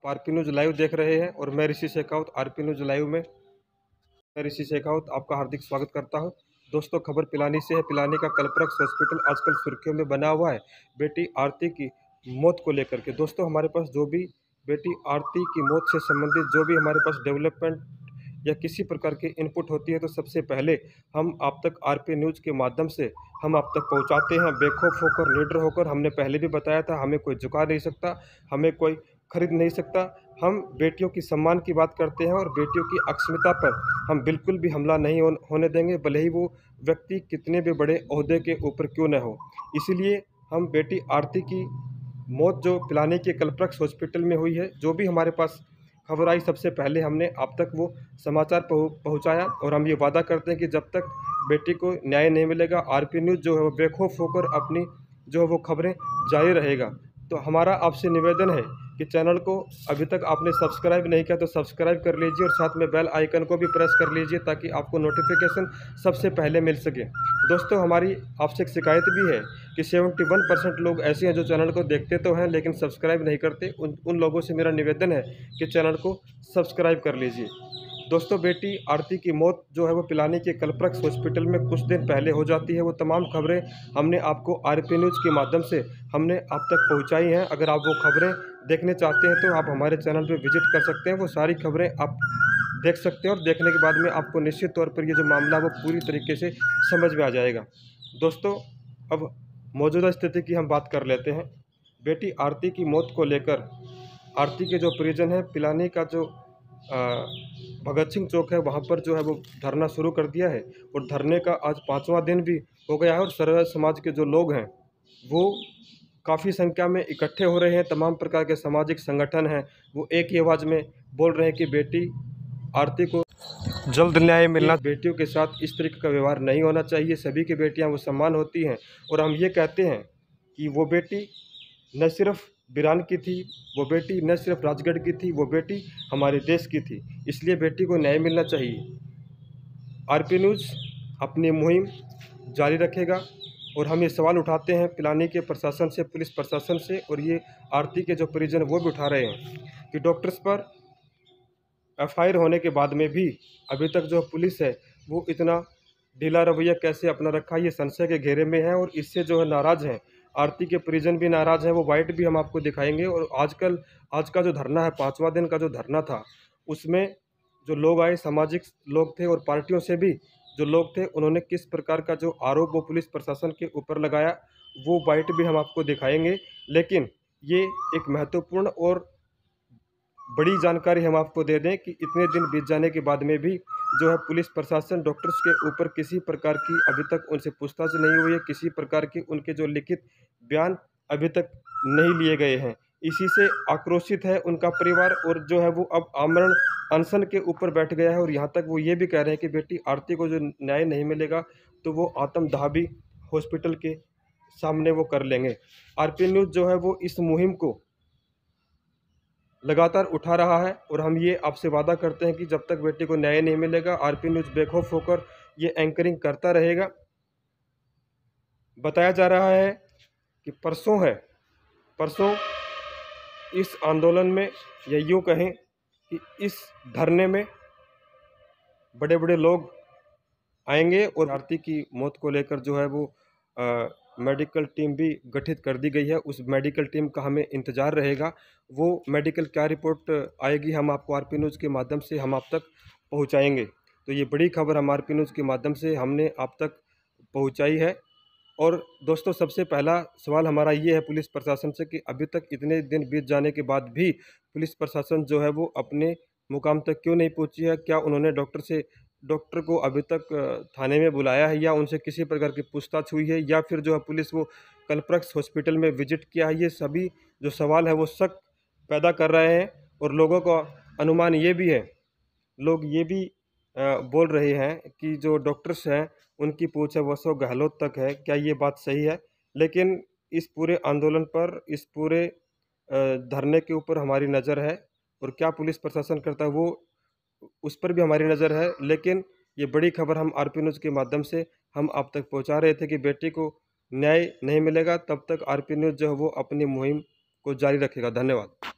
RP news live देख रहे हैं और मैं ऋषि शेखावत आरपी न्यूज़ लाइव में मैं ऋषि शेखावत आपका हार्दिक स्वागत करता हूं। दोस्तों, खबर पिलानी से है। पिलानी का कल्पवृक्ष हॉस्पिटल आजकल सुर्खियों में बना हुआ है बेटी आरती की मौत को लेकर के। दोस्तों, हमारे पास जो भी बेटी आरती की मौत से संबंधित जो भी हमारे पास डेवलपमेंट या किसी प्रकार की इनपुट होती है तो सबसे पहले हम आप तक आरपी न्यूज़ के माध्यम से हम आप तक पहुंचाते हैं, बेखौफ होकर, निडर होकर। हमने पहले भी बताया था, हमें कोई झुका नहीं सकता, हमें कोई खरीद नहीं सकता। हम बेटियों की सम्मान की बात करते हैं और बेटियों की अक्षमता पर हम बिल्कुल भी हमला नहीं होने देंगे, भले ही वो व्यक्ति कितने भी बड़े ओहदे के ऊपर क्यों न हो। इसीलिए हम बेटी आरती की मौत जो पिलानी के कल्पवृक्ष हॉस्पिटल में हुई है, जो भी हमारे पास खबर आई, सबसे पहले हमने आप तक वो समाचार पहुंचाया और हम ये वादा करते हैं कि जब तक बेटी को न्याय नहीं मिलेगा, आरपी न्यूज़ जो है वो बेखौफ होकर अपनी जो है वो खबरें जारी रहेगा। तो हमारा आपसे निवेदन है कि चैनल को अभी तक आपने सब्सक्राइब नहीं किया तो सब्सक्राइब कर लीजिए और साथ में बेल आइकन को भी प्रेस कर लीजिए ताकि आपको नोटिफिकेशन सबसे पहले मिल सके। दोस्तों, हमारी आपसे एक शिकायत भी है कि 71% लोग ऐसे हैं जो चैनल को देखते तो हैं लेकिन सब्सक्राइब नहीं करते। उन लोगों से मेरा निवेदन है कि चैनल को सब्सक्राइब कर लीजिए। दोस्तों, बेटी आरती की मौत जो है वो पिलानी के कल्पवृक्ष हॉस्पिटल में कुछ दिन पहले हो जाती है। वो तमाम खबरें हमने आपको आरपी न्यूज़ के माध्यम से हमने आप तक पहुंचाई हैं। अगर आप वो खबरें देखने चाहते हैं तो आप हमारे चैनल पे विजिट कर सकते हैं, वो सारी खबरें आप देख सकते हैं और देखने के बाद में आपको निश्चित तौर पर ये जो मामला वो पूरी तरीके से समझ में आ जाएगा। दोस्तों, अब मौजूदा स्थिति की हम बात कर लेते हैं। बेटी आरती की मौत को लेकर आरती के जो परिजन हैं, पिलानी का जो भगत सिंह चौक है, वहाँ पर जो है वो धरना शुरू कर दिया है और धरने का आज 5वां दिन भी हो गया है और सर्व समाज के जो लोग हैं वो काफ़ी संख्या में इकट्ठे हो रहे हैं। तमाम प्रकार के सामाजिक संगठन हैं, वो एक ही आवाज़ में बोल रहे हैं कि बेटी आरती को जल्द न्याय मिलना। बेटियों के साथ इस तरीके का व्यवहार नहीं होना चाहिए। सभी की बेटियां वो सम्मान होती हैं और हम ये कहते हैं कि वो बेटी न सिर्फ बिरान की थी, वो बेटी न सिर्फ राजगढ़ की थी, वो बेटी हमारे देश की थी। इसलिए बेटी को न्याय मिलना चाहिए। आरपी न्यूज़ अपनी मुहिम जारी रखेगा और हम ये सवाल उठाते हैं पिलानी के प्रशासन से, पुलिस प्रशासन से, और ये आरती के जो परिजन वो भी उठा रहे हैं कि डॉक्टर्स पर एफआईआर होने के बाद में भी अभी तक जो पुलिस है वो इतना ढीला रवैया कैसे अपना रखा, ये संशय के घेरे में है और इससे जो है नाराज़ हैं। आरती के परिजन भी नाराज़ हैं, वो वाइट भी हम आपको दिखाएंगे। और आज का जो धरना है, 5वां दिन का जो धरना था, उसमें जो लोग आए, सामाजिक लोग थे और पार्टियों से भी जो लोग थे, उन्होंने किस प्रकार का जो आरोप वो पुलिस प्रशासन के ऊपर लगाया, वो वाइट भी हम आपको दिखाएंगे। लेकिन ये एक महत्वपूर्ण और बड़ी जानकारी हम आपको दे दें कि इतने दिन बीत जाने के बाद में भी जो है पुलिस प्रशासन डॉक्टर्स के ऊपर किसी प्रकार की अभी तक उनसे पूछताछ नहीं हुई है, किसी प्रकार की उनके जो लिखित बयान अभी तक नहीं लिए गए हैं। इसी से आक्रोशित है उनका परिवार और जो है वो अब आमरण अनशन के ऊपर बैठ गया है और यहाँ तक वो ये भी कह रहे हैं कि बेटी आरती को जो न्याय नहीं मिलेगा तो वो आत्मदाह भी हॉस्पिटल के सामने वो कर लेंगे। आरपी न्यूज़ जो है वो इस मुहिम को लगातार उठा रहा है और हम ये आपसे वादा करते हैं कि जब तक बेटी को न्याय नहीं मिलेगा, आरपी न्यूज़ बेखौफ होकर ये एंकरिंग करता रहेगा। बताया जा रहा है कि परसों इस आंदोलन में, या यूँ कहें कि इस धरने में बड़े बड़े लोग आएंगे और आरती की मौत को लेकर जो है वो मेडिकल टीम भी गठित कर दी गई है। उस मेडिकल टीम का हमें इंतज़ार रहेगा। वो मेडिकल क्या रिपोर्ट आएगी, हम आपको आरपी न्यूज़ के माध्यम से हम आप तक पहुंचाएंगे। तो ये बड़ी खबर हम आरपी न्यूज़ के माध्यम से हमने आप तक पहुंचाई है। और दोस्तों, सबसे पहला सवाल हमारा ये है पुलिस प्रशासन से कि अभी तक इतने दिन बीत जाने के बाद भी पुलिस प्रशासन जो है वो अपने मुकाम तक क्यों नहीं पहुंची है? क्या उन्होंने डॉक्टर को अभी तक थाने में बुलाया है या उनसे किसी प्रकार की पूछताछ हुई है, या फिर जो है पुलिस वो कल्पवृक्ष हॉस्पिटल में विजिट किया है? ये सभी जो सवाल है वो शक पैदा कर रहे हैं और लोगों का अनुमान ये भी है, लोग ये भी बोल रहे हैं कि जो डॉक्टर्स हैं उनकी पूछ है वो सो गहलोत तक है। क्या ये बात सही है? लेकिन इस पूरे आंदोलन पर, इस पूरे धरने के ऊपर हमारी नज़र है और क्या पुलिस प्रशासन करता है वो उस पर भी हमारी नज़र है। लेकिन ये बड़ी खबर हम आरपी न्यूज़ के माध्यम से हम आप तक पहुंचा रहे थे कि बेटी को न्याय नहीं मिलेगा तब तक आरपी न्यूज़ जो है वो अपनी मुहिम को जारी रखेगा। धन्यवाद।